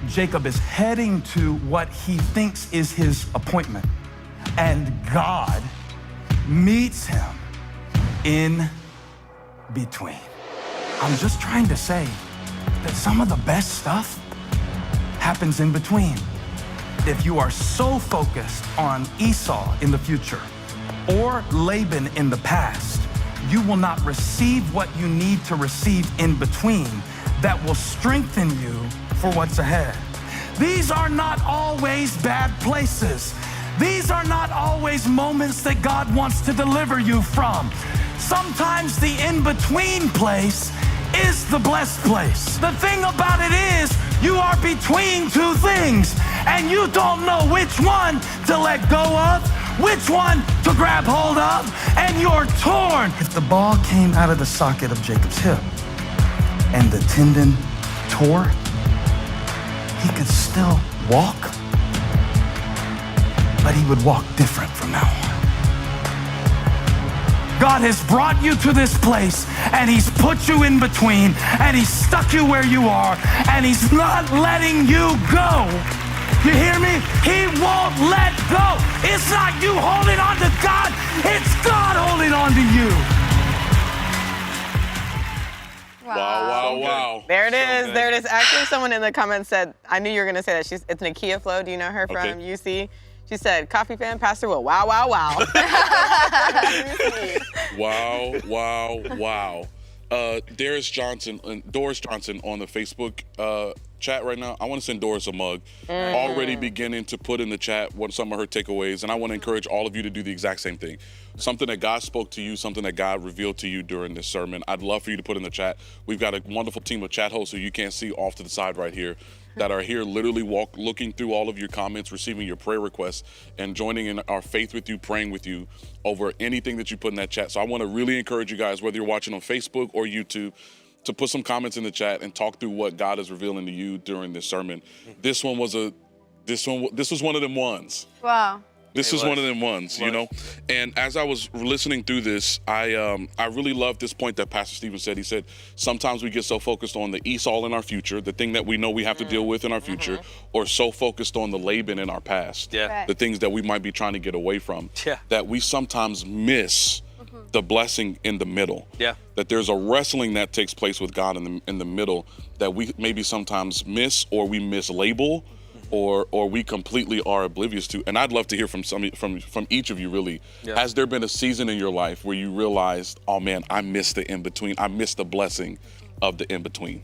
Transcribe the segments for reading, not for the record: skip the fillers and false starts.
Jacob is heading to what he thinks is his appointment. And God meets him in between. I'm just trying to say that some of the best stuff happens in between. If you are so focused on Esau in the future or Laban in the past, you will not receive what you need to receive in between that will strengthen you for what's ahead. These are not always bad places. These are not always moments that God wants to deliver you from. Sometimes the in-between place is the blessed place. The thing about it is, you are between two things, and you don't know which one to let go of, which one to grab hold of, and you're torn. If the ball came out of the socket of Jacob's hip and the tendon tore, he could still walk, but he would walk different from now on. God has brought you to this place, and he's put you in between, and he's stuck you where you are, and he's not letting you go. You hear me? He won't let go. It's not you holding on to God, it's God holding on to you. Wow. There it is. There it is. Actually, someone in the comments said, I knew you were going to say that. It's Nakia Flo. Do you know her from UC? She said, CoffeeFam, Pastor Will. Wow. Wow. Doris Johnson on the Facebook chat right now. I want to send Doris a mug. Already beginning to put in the chat what some of her takeaways, and I want to encourage all of you to do the exact same thing. Something that God spoke to you, something that God revealed to you during this sermon. I'd love for you to put in the chat. We've got a wonderful team of chat hosts who you can't see off to the side right here that are here literally looking through all of your comments, receiving your prayer requests, and joining in our faith with you, praying with you over anything that you put in that chat. So I want to really encourage you guys, whether you're watching on Facebook or YouTube, to put some comments in the chat and talk through what God is revealing to you during this sermon. This was one of them ones. Wow. This is one of them ones, you know? And as I was listening through this, I really loved this point that Pastor Steven said. He said, sometimes we get so focused on the Esau in our future, the thing that we know we have to deal with in our future, or so focused on the Laban in our past, the things that we might be trying to get away from, that we sometimes miss the blessing in the middle. That there's a wrestling that takes place with God in the middle that we maybe sometimes miss, or we mislabel, or we completely are oblivious to. And I'd love to hear from each of you, really. Has there been a season in your life where you realized, oh man, I missed the in-between, I missed the blessing of the in-between?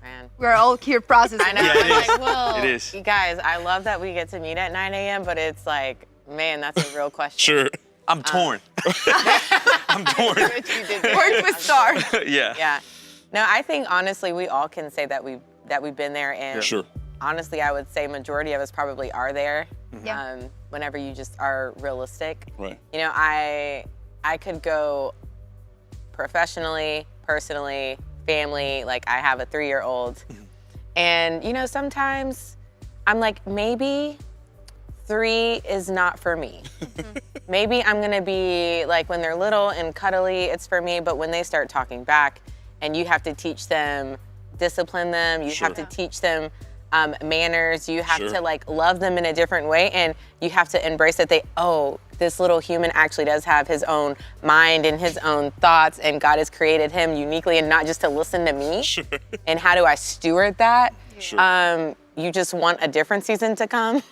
Man. We're all here processing. I know. Yeah, it is. You guys, I love that we get to meet at 9 a.m., but it's like, man, that's a real question. Sure. I'm torn. I'm torn. Work with Star. Yeah. No, I think honestly, we all can say that we've been there, and Sure. honestly, I would say majority of us probably are there. Yeah. Whenever you just are realistic. Right. You know, I could go professionally, personally, family. Like, I have a 3-year-old, and you know, sometimes I'm like, maybe 3 is not for me. Maybe I'm gonna be like, when they're little and cuddly, it's for me, but when they start talking back and you have to teach them, discipline them, you have to teach them manners, you have to like love them in a different way, and you have to embrace that this little human actually does have his own mind and his own thoughts, and God has created him uniquely, and not just to listen to me. And how do I steward that? You just want a different season to come.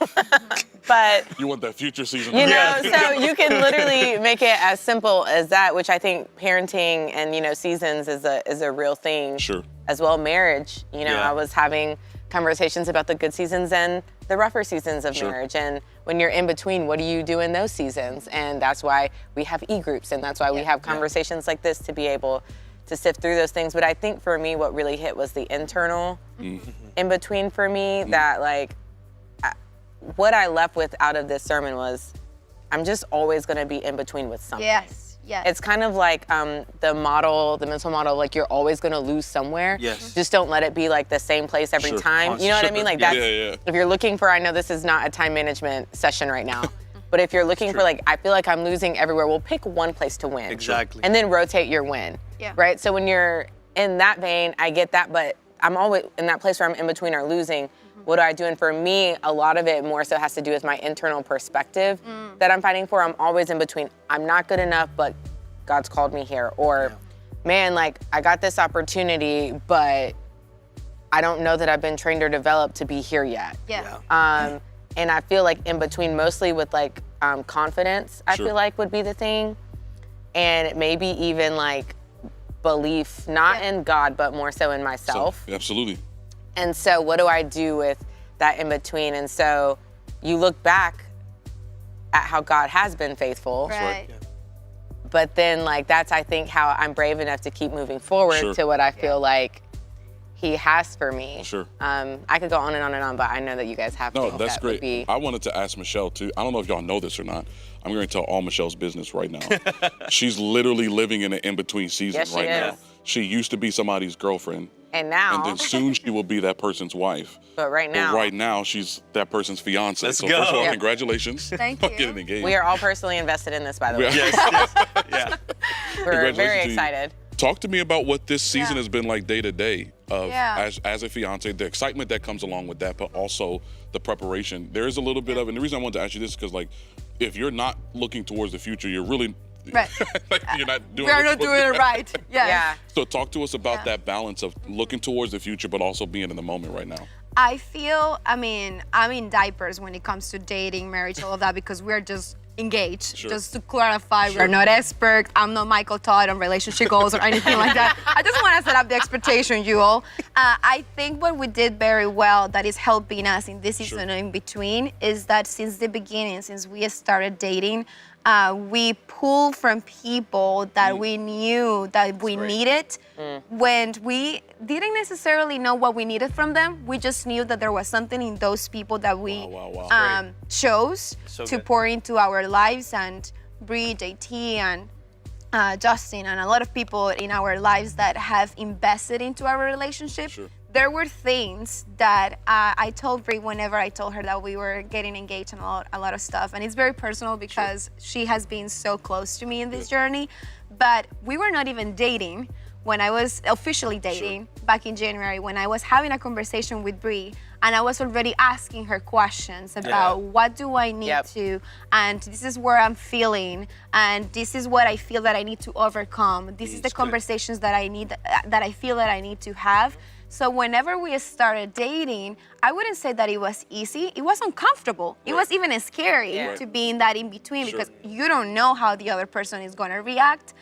But you want that future season. You know, so you can literally make it as simple as that, which I think parenting and, you know, seasons is a real thing. Sure. As well, marriage. You know, I was having conversations about the good seasons and the rougher seasons of marriage. And when you're in between, what do you do in those seasons? And that's why we have e-groups, and that's why we have conversations like this to be able to sift through those things. But I think for me, what really hit was the internal in between for me, that like, what I left with out of this sermon was, I'm just always gonna be in between with something. Yes. It's kind of like the mental model, like you're always gonna lose somewhere. Just don't let it be like the same place every time. You know what I mean? Like that's, if you're looking for, I know this is not a time management session right now, but if you're looking for like, I feel like I'm losing everywhere, well, pick one place to win. Exactly. And then rotate your win. Right? So when you're in that vein, I get that, but I'm always in that place where I'm in between or losing. What do I do? And for me, a lot of it more so has to do with my internal perspective that I'm fighting for. I'm always in between. I'm not good enough, but God's called me here. Or, man, like, I got this opportunity, but I don't know that I've been trained or developed to be here yet. And I feel like in between, mostly with like confidence, I feel like would be the thing. And maybe even like belief, not in God, but more so in myself. So, absolutely. And so what do I do with that in between? And so you look back at how God has been faithful. Right. But then like that's, I think, how I'm brave enough to keep moving forward to what I feel like he has for me. I could go on and on and on, but I know that you guys have No, things that's that great. would be. I wanted to ask Michelle too. I don't know if y'all know this or not. I'm going to tell all Michelle's business right now. She's literally living in an in-between season Yes, she right now. is. She used to be somebody's girlfriend. And now. And then soon she will be that person's wife. But right now. She's that person's fiance. Let's so go. first of all, Yeah. congratulations. Thank on you. getting engaged. We are all personally invested in this, by the way. Yes. Yeah. We're very Congratulations to you. excited. Talk to me about what this season has been like day to day of Yeah. as a fiance, the excitement that comes along with that, but also the preparation. There is a little bit of, and the reason I wanted to ask you this is because like, if you're not looking towards the future, you're really, Right. like, you're not doing We're what not you're doing supposed it to right. Yes. Yeah. So talk to us about that balance of looking towards the future, but also being in the moment right now. I feel, I'm in diapers when it comes to dating, marriage, all of that, because we're just engaged. Sure. Just to clarify, we're not experts. I'm not Michael Todd on relationship goals or anything like that. I just want to set up the expectation, you all. I think what we did very well that is helping us in this season and in between is that since the beginning, since we started dating, we pull from people that we knew that we needed when we didn't necessarily know what we needed from them. We just knew that there was something in those people that we chose So to good. pour into our lives. And Bree, JT, and Justin, and a lot of people in our lives that have invested into our relationship. There were things that I told Bree whenever I told her that we were getting engaged and a lot of stuff. And it's very personal because she has been so close to me in this journey. But we were not even dating when I was officially dating back in January, when I was having a conversation with Bree, and I was already asking her questions about what do I need to, and this is where I'm feeling, and this is what I feel that I need to overcome. This is the conversations that I need, that I feel that I need to have. So whenever we started dating, I wouldn't say that it was easy. It was uncomfortable. It was even scary to be in that in between because you don't know how the other person is going to react.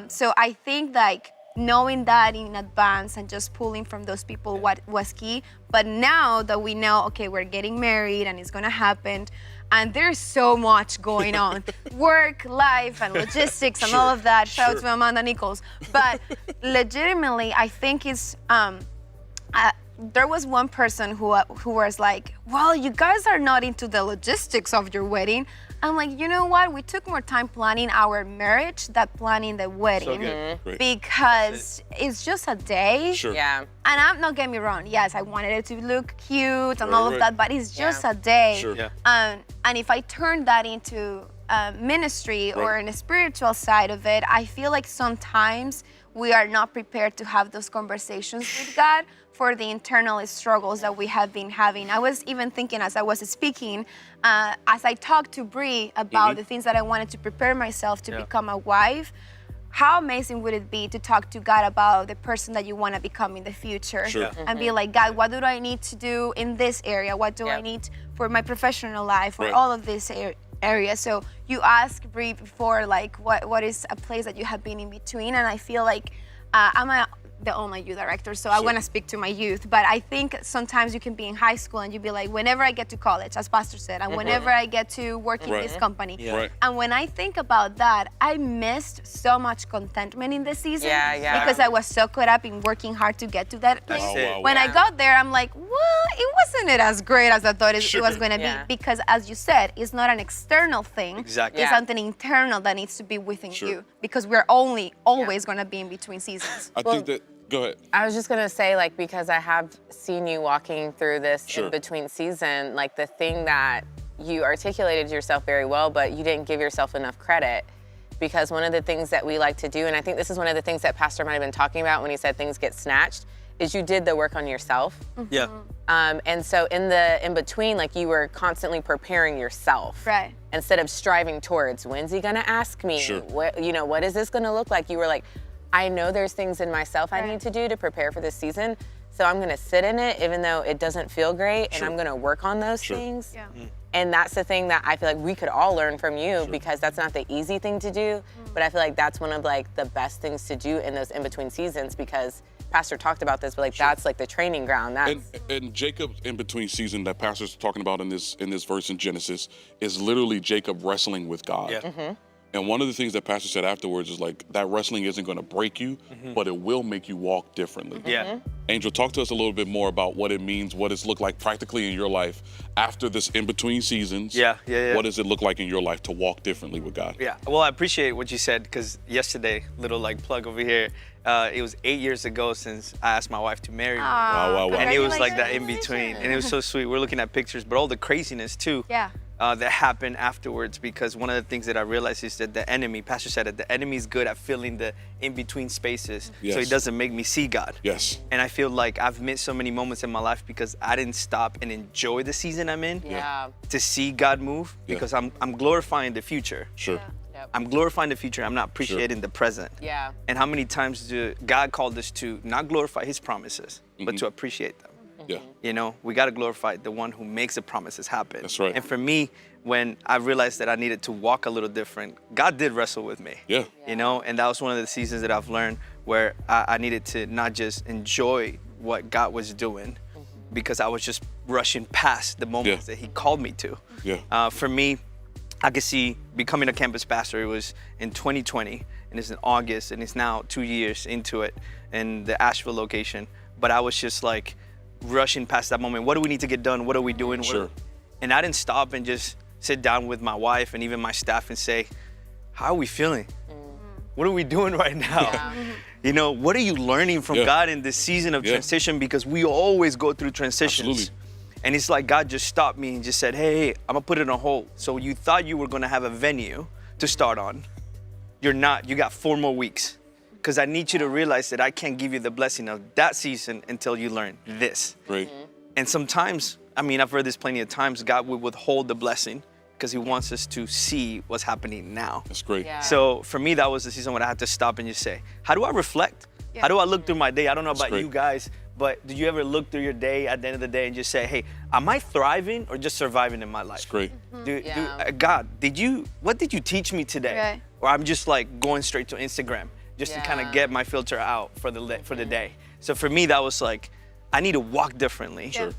So I think like knowing that in advance and just pulling from those people what was key. But now that we know, okay, we're getting married and it's going to happen, and there's so much going on, work, life, and logistics and all of that. Shout out to Amanda Nichols. But legitimately, I think it's, there was one person who was like, well, you guys are not into the logistics of your wedding. I'm like, you know what? We took more time planning our marriage than planning the wedding because it's just a day. Yeah. And I'm not get me wrong. Yes, I wanted it to look cute and all of that, but it's just a day. And if I turn that into ministry or in a spiritual side of it, I feel like sometimes we are not prepared to have those conversations with God for the internal struggles that we have been having. I was even thinking as I was speaking, as I talked to Bree about the things that I wanted to prepare myself to become a wife, how amazing would it be to talk to God about the person that you want to become in the future and be like, God, what do I need to do in this area? What do I need for my professional life, for all of this area? So you asked Bree before, like, what is a place that you have been in between? And I feel like I'm the online youth director, so I want to speak to my youth. But I think sometimes you can be in high school and you be like, whenever I get to college, as Pastor said, and whenever I get to work in this company. And when I think about that, I missed so much contentment in this season because I was so caught up in working hard to get to that place. When I got there, I'm like, well, it wasn't as great as I thought it was going to be, because as you said, it's not an external thing. Exactly. It's something internal that needs to be within you, because we're always going to be in between seasons. I think that, go ahead. I was just gonna say, like, because I have seen you walking through this in between season, like the thing that you articulated yourself very well, but you didn't give yourself enough credit. Because one of the things that we like to do, and I think this is one of the things that Pastor might have been talking about when he said things get snatched, is you did the work on yourself. Yeah. And so in between, like you were constantly preparing yourself. Right. Instead of striving towards, when's he gonna ask me? Sure. What is this gonna look like? You were like, I know there's things in myself I need to do to prepare for this season. So I'm gonna sit in it even though it doesn't feel great, and I'm gonna work on those things. Yeah. And that's the thing that I feel like we could all learn from you, because that's not the easy thing to do, but I feel like that's one of like the best things to do in those in-between seasons, because Pastor talked about this, but like that's like the training ground. That's And Jacob's in between season that Pastor's talking about in this verse in Genesis is literally Jacob wrestling with God. Yeah. And one of the things that Pastor said afterwards is like that wrestling isn't going to break you, but it will make you walk differently. Yeah. Angel, talk to us a little bit more about what it means, what it's looked like practically in your life after this in between seasons. Yeah. What does it look like in your life to walk differently with God? Yeah. Well, I appreciate what you said, because yesterday, little like plug over here, it was 8 years ago since I asked my wife to marry me. Wow. And it was like that in between. And it was so sweet. We're looking at pictures, but all the craziness too. Yeah. That happened afterwards, because one of the things that I realized is that the enemy, Pastor said it, the enemy's good at filling the in-between spaces, so he Yes. doesn't make me see God. Yes. And I feel like I've missed so many moments in my life because I didn't stop and enjoy the season I'm in to see God move, because I'm glorifying the future. Sure. I'm glorifying the future. I'm not appreciating the present. Yeah. And how many times do God called us to not glorify his promises, but to appreciate them? Yeah. You know, we got to glorify the one who makes the promises happen. That's right. And for me, when I realized that I needed to walk a little different, God did wrestle with me. Yeah. You know, and that was one of the seasons that I've learned where I needed to not just enjoy what God was doing, because I was just rushing past the moments that he called me to. Yeah. For me, I could see becoming a campus pastor, it was in 2020, and it's in August, and it's now 2 years into it in the Asheville location. But I was just like rushing past that moment. What do we need to get done? What are we doing? Sure. And I didn't stop and just sit down with my wife and even my staff and say, how are we feeling? What are we doing right now? You know, what are you learning from God in this season of transition? Because we always go through transitions. Absolutely. And it's like God just stopped me and just said, hey, I'm gonna put it on hold. So you thought you were gonna have a venue to start on. You're not, you got 4 more weeks. Because I need you to realize that I can't give you the blessing of that season until you learn this. Great. And sometimes, I mean, I've heard this plenty of times, God will withhold the blessing because he wants us to see what's happening now. That's great. Yeah. So for me, that was the season when I had to stop and just say, how do I reflect? How do I look through my day? I don't know about great. you guys, but do you ever look through your day at the end of the day and just say, hey, am I thriving or just surviving in my life? That's great. God, what did you teach me today? Right. Or I'm just like going straight to Instagram just to kind of get my filter out for the day. So for me, that was like, I need to walk differently. Sure.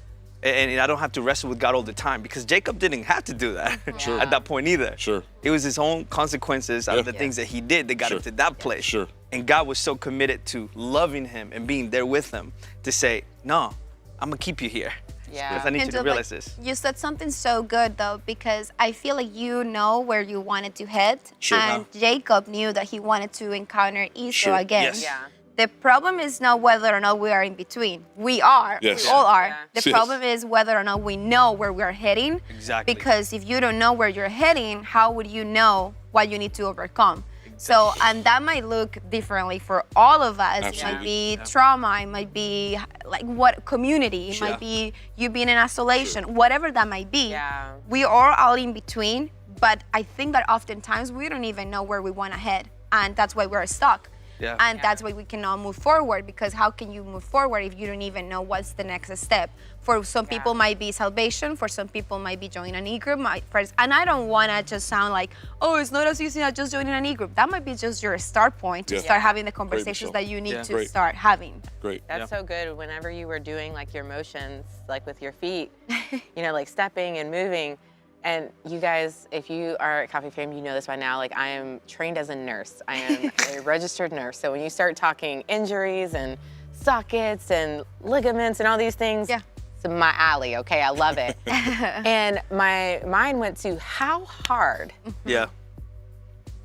And I don't have to wrestle with God all the time, because Jacob didn't have to do that at that point either. Sure. It was his own consequences out of the things that he did that got him to that place. Sure. And God was so committed to loving him and being there with him to say, no, I'm gonna keep you here. Yeah. Because I need you to Angel, realize this. You said something so good though, because I feel like you know where you wanted to head, Sure. and Jacob knew that he wanted to encounter Esau Sure. again. Yes. Yeah. The problem is not whether or not we are in between. We are. Yes. We all are. Yeah. The Yes. problem is whether or not we know where we're heading. Exactly. Because if you don't know where you're heading, how would you know what you need to overcome? So, and that might look differently for all of us. It might Absolutely. be trauma, it might be like what community, it might be you being in isolation, whatever that might be. Yeah. We are all in between, but I think that oftentimes we don't even know where we want to head, and that's why we're stuck. Yeah. And that's why we cannot move forward, because how can you move forward if you don't even know what's the next step? For some people might be salvation, for some people might be joining an e-group. And I don't want to just sound like, oh, it's not as easy as just joining an e-group. That might be just your start point to start having the conversations that you need to Great. start having. Great. That's so good. Whenever you were doing like your motions, like with your feet, you know, like stepping and moving. And you guys, if you are at CoffeeFam, you know this by now, like I am trained as a nurse. I am a registered nurse. So when you start talking injuries and sockets and ligaments and all these things, it's my alley, okay? I love it. And my mind went to how hard Yeah.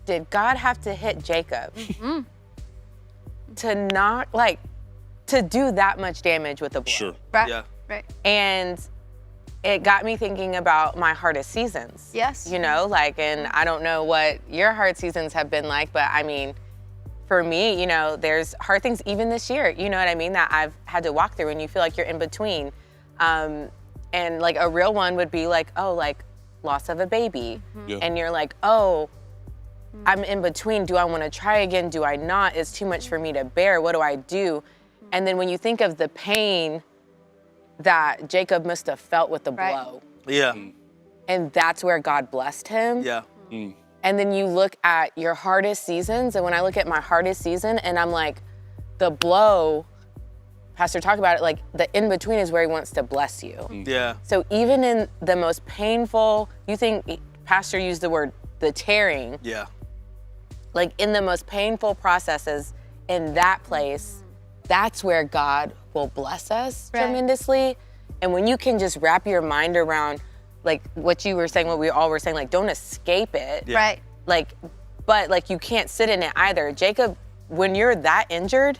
did God have to hit Jacob to not, like, to do that much damage with a blow? Sure. Right? Yeah. Right. And it got me thinking about my hardest seasons. Yes. You know, like, and I don't know what your hard seasons have been like, but I mean, for me, you know, there's hard things even this year, you know what I mean, that I've had to walk through, and you feel like you're in between. And like a real one would be like, oh, like loss of a baby. Yeah. And you're like, oh, I'm in between. Do I want to try again? Do I not? It's too much for me to bear. What do I do? And then when you think of the pain that Jacob must have felt with the blow, Yeah. and that's where God blessed him. Yeah. And then you look at your hardest seasons, and when I look at my hardest season, and I'm like, the blow, Pastor talked about it, like the in-between is where he wants to bless you. Yeah. So even in the most painful, you think, Pastor used the word, the tearing, Yeah. like in the most painful processes, in that place, that's where God will bless us tremendously. And when you can just wrap your mind around, like what you were saying, what we all were saying, like don't escape it. Yeah. Right. Like, but like you can't sit in it either. Jacob, when you're that injured,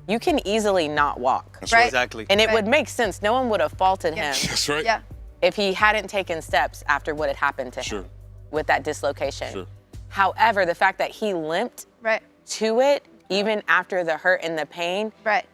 you can easily not walk. That's Right. Exactly. And it would make sense. No one would have faulted him That's right. Yeah. if he hadn't taken steps after what had happened to Sure. him with that dislocation. Sure. However, the fact that he limped Right. to it, even after the hurt and the pain, Right.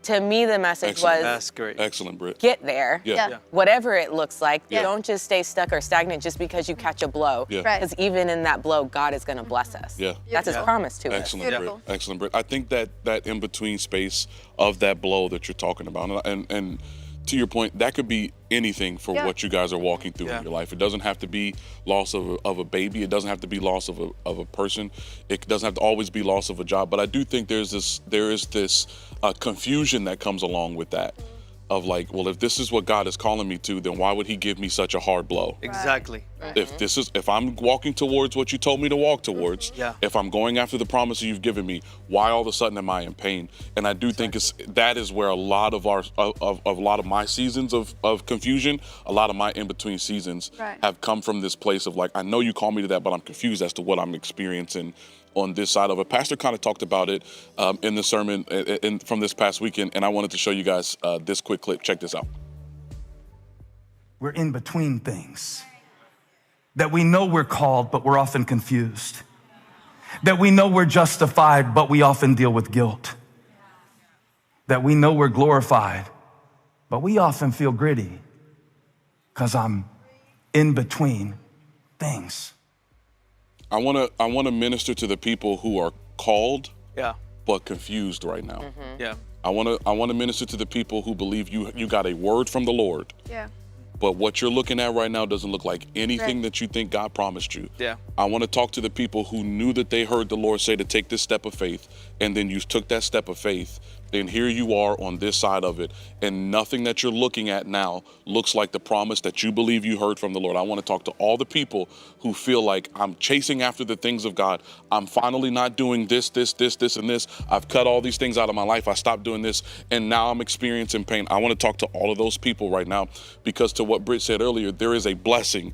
to me the message Excellent. was That's great. Excellent, Britt. get there. Yeah. Yeah. Whatever it looks like, Yeah. don't just stay stuck or stagnant just because you catch a blow. Yeah. Right. Because even in that blow, God is going to bless us. Yeah. That's his Yeah. promise to us. Excellent, Britt. Beautiful. Excellent, Britt. I think that in-between space of that blow that you're talking about, and to your point, that could be anything for Yeah. what you guys are walking through Yeah. in your life. It doesn't have to be loss of a baby. It doesn't have to be loss of a person. It doesn't have to always be loss of a job. But I do think there is this confusion that comes along with that, of like, well, if this is what God is calling me to, then why would He give me such a hard blow? Exactly. If I'm walking towards what you told me to walk towards, Yeah. if I'm going after the promises you've given me, why all of a sudden am I in pain? And I do think that is where a lot of my seasons of confusion, a lot of my in-between seasons Right. have come from this place of like, I know you call me to that, but I'm confused as to what I'm experiencing on this side of it. Pastor kind of talked about it in the sermon from this past weekend, and I wanted to show you guys this quick clip. Check this out. We're in between things. That we know we're called, but we're often confused. That we know we're justified, but we often deal with guilt. That we know we're glorified, but we often feel gritty because I'm in between things. I want to minister to the people who are called Yeah. but confused right now. Yeah. I want to minister to the people who believe you got a word from the Lord, Yeah. but what you're looking at right now doesn't look like anything Right. that you think God promised you. Yeah. I want to talk to the people who knew that they heard the Lord say to take this step of faith, and then you took that step of faith, and here you are on this side of it, and nothing that you're looking at now looks like the promise that you believe you heard from the Lord. I want to talk to all the people who feel like I'm chasing after the things of God. I'm finally not doing this, and this. I've cut all these things out of my life. I stopped doing this, and now I'm experiencing pain. I want to talk to all of those people right now, because to what Britt said earlier, there is a blessing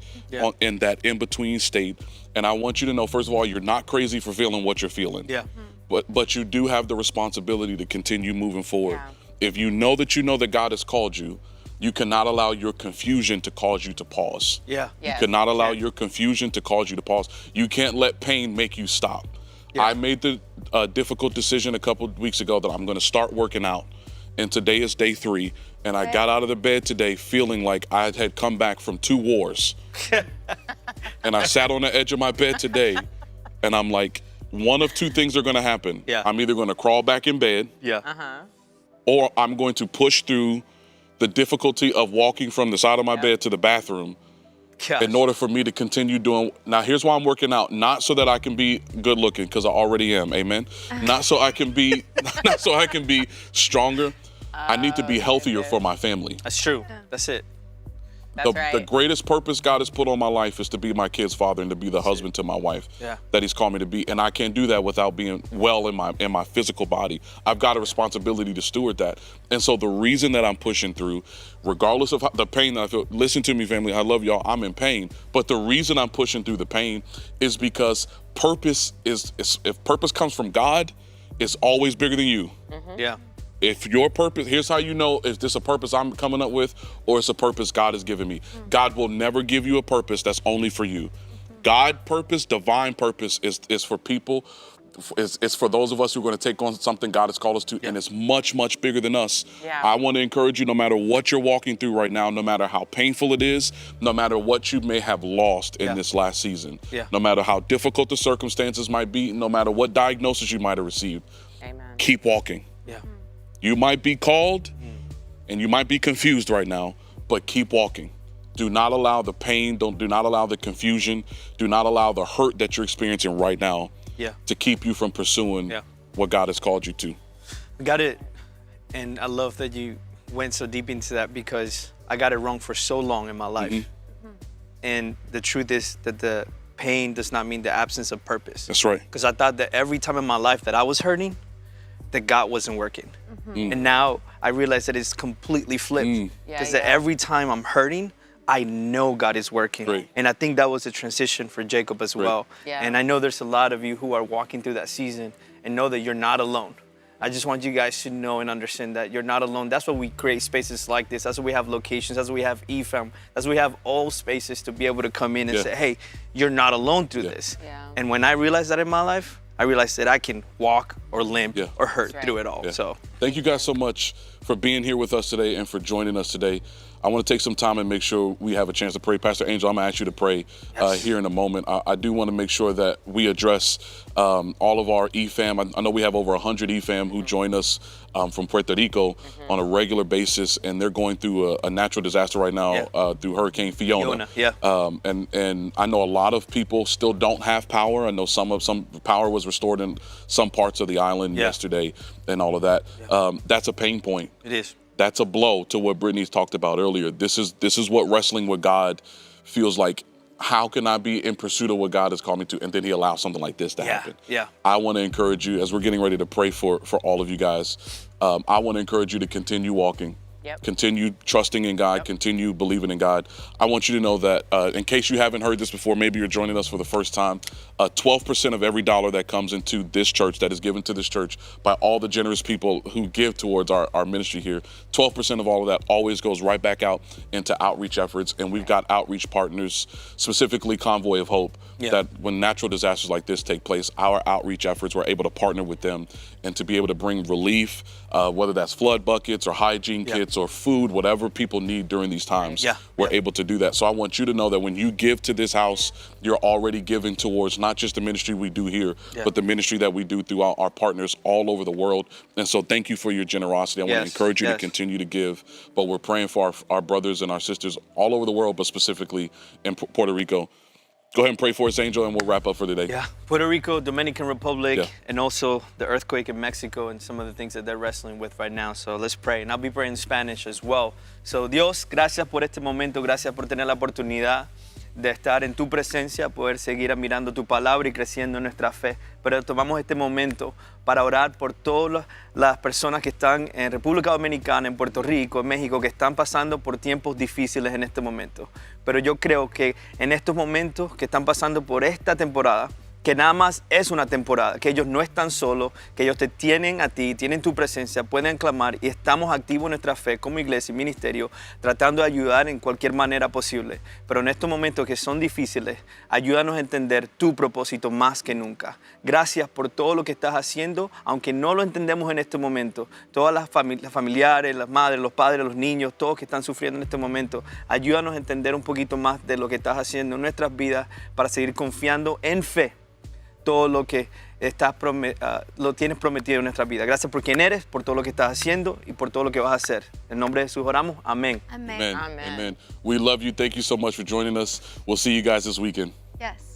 in that in-between state. And I want you to know, first of all, you're not crazy for feeling what you're feeling. Yeah. But you do have the responsibility to continue moving forward. Yeah. If you know that God has called you, you cannot allow your confusion to cause you to pause. Yeah. Yeah. You cannot allow your confusion to cause you to pause. You can't let pain make you stop. Yeah. I made the difficult decision a couple of weeks ago that I'm going to start working out. And today is day 3. And I got out of the bed today feeling like I had come back from 2 wars. And I sat on the edge of my bed today, and I'm like, one of 2 things are going to happen. Yeah. I'm either going to crawl back in bed, Yeah. or I'm going to push through the difficulty of walking from the side of my bed to the bathroom Gosh. in order for me to continue doing. Now, here's why I'm working out. Not so that I can be good looking, because I already am. Amen. Not so I can be, not so I can be stronger. I need to be healthier for my family. That's true. That's it. That's The right. greatest purpose God has put on my life is to be my kid's father and to be the husband to my wife that He's called me to be. And I can't do that without being well in my physical body. I've got a responsibility to steward that. And so the reason that I'm pushing through, regardless of the pain that I feel, listen to me, family, I love y'all, I'm in pain. But the reason I'm pushing through the pain is because purpose if purpose comes from God, it's always bigger than you. Yeah. If your purpose, here's how you know if this is a purpose I'm coming up with or it's a purpose God has given me. God will never give you a purpose that's only for you. God purpose, divine purpose is for people it's for those of us who are going to take on something God has called us to, and it's much, much bigger than us. Yeah. I want to encourage you, no matter what you're walking through right now, no matter how painful it is, no matter what you may have lost in this last season, no matter how difficult the circumstances might be, no matter what diagnosis you might have received, Amen. keep walking. Yeah. You might be called and you might be confused right now, but keep walking. Do not allow the pain, do not allow the confusion, do not allow the hurt that you're experiencing right now to keep you from pursuing what God has called you to. Got it. And I love that you went so deep into that, because I got it wrong for so long in my life. And the truth is that the pain does not mean the absence of purpose. That's right. Because I thought that every time in my life that I was hurting, that God wasn't working. And now I realize that it's completely flipped. Because that every time I'm hurting, I know God is working. Great. And I think that was a transition for Jacob as well. Yeah. And I know there's a lot of you who are walking through that season and know that you're not alone. I just want you guys to know and understand that you're not alone. That's why we create spaces like this. That's why we have locations. That's why we have CoffeeFam. That's why we have all spaces to be able to come in and say, hey, you're not alone through this. Yeah. And when I realized that in my life, I realized that I can walk or limp or hurt right. through it all. Yeah. So thank you guys so much for being here with us today and for joining us today. I want to take some time and make sure we have a chance to pray. Pastor Angel, I'm going to ask you to pray here in a moment. I do want to make sure that we address all of our EFAM. I know we have over 100 EFAM who join us from Puerto Rico on a regular basis, and they're going through a natural disaster right now through Hurricane Fiona. And I know a lot of people still don't have power. I know some power was restored in some parts of the island yesterday and all of that. That's a pain point. it is. That's a blow to what Brittany's talked about earlier. This is what wrestling with God feels like. How can I be in pursuit of what God has called me to? And then he allows something like this to happen. I want to encourage you, as we're getting ready to pray for all of you guys, I want to encourage you to continue walking. Continue trusting in God, continue believing in God. I want you to know that in case you haven't heard this before, maybe you're joining us for the first time, 12% of every dollar that comes into this church, that is given to this church by all the generous people who give towards our ministry here, 12% of all of that always goes right back out into outreach efforts. And we've got outreach partners, specifically Convoy of Hope, that when natural disasters like this take place, our outreach efforts, we're able to partner with them and to be able to bring relief, whether that's flood buckets or hygiene kits or food, whatever people need during these times, we're able to do that. So I want you to know that when you give to this house, you're already giving towards not just the ministry we do here, but the ministry that we do through our partners all over the world. And so thank you for your generosity. I want to encourage you to continue to give, but we're praying for our brothers and our sisters all over the world, but specifically in Puerto Rico. Go ahead and pray for us, Angel, and we'll wrap up for today. Puerto Rico, Dominican Republic, and also the earthquake in Mexico and some of the things that they're wrestling with right now. So let's pray. And I'll be praying in Spanish as well. So Dios, gracias por este momento. Gracias por tener la oportunidad de estar en tu presencia, poder seguir admirando tu palabra y creciendo en nuestra fe. Pero tomamos este momento para orar por todas las personas que están en República Dominicana, en Puerto Rico, en México, que están pasando por tiempos difíciles en este momento. Pero yo creo que en estos momentos que están pasando por esta temporada, que nada más es una temporada, que ellos no están solos, que ellos te tienen a ti, tienen tu presencia, pueden clamar y estamos activos en nuestra fe como iglesia y ministerio, tratando de ayudar en cualquier manera posible. Pero en estos momentos que son difíciles, ayúdanos a entender tu propósito más que nunca. Gracias por todo lo que estás haciendo, aunque no lo entendemos en este momento. Todas las familiares, las madres, los padres, los niños, todos que están sufriendo en este momento, ayúdanos a entender un poquito más de lo que estás haciendo en nuestras vidas para seguir confiando en fe todo lo que lo tienes prometido en nuestra vida. Gracias por quien eres, por todo lo que estás haciendo y por todo lo que vas a hacer. En nombre de Jesús oramos. Amén. Amen. We love you. Thank you so much for joining us. We'll see you guys this weekend. Yes.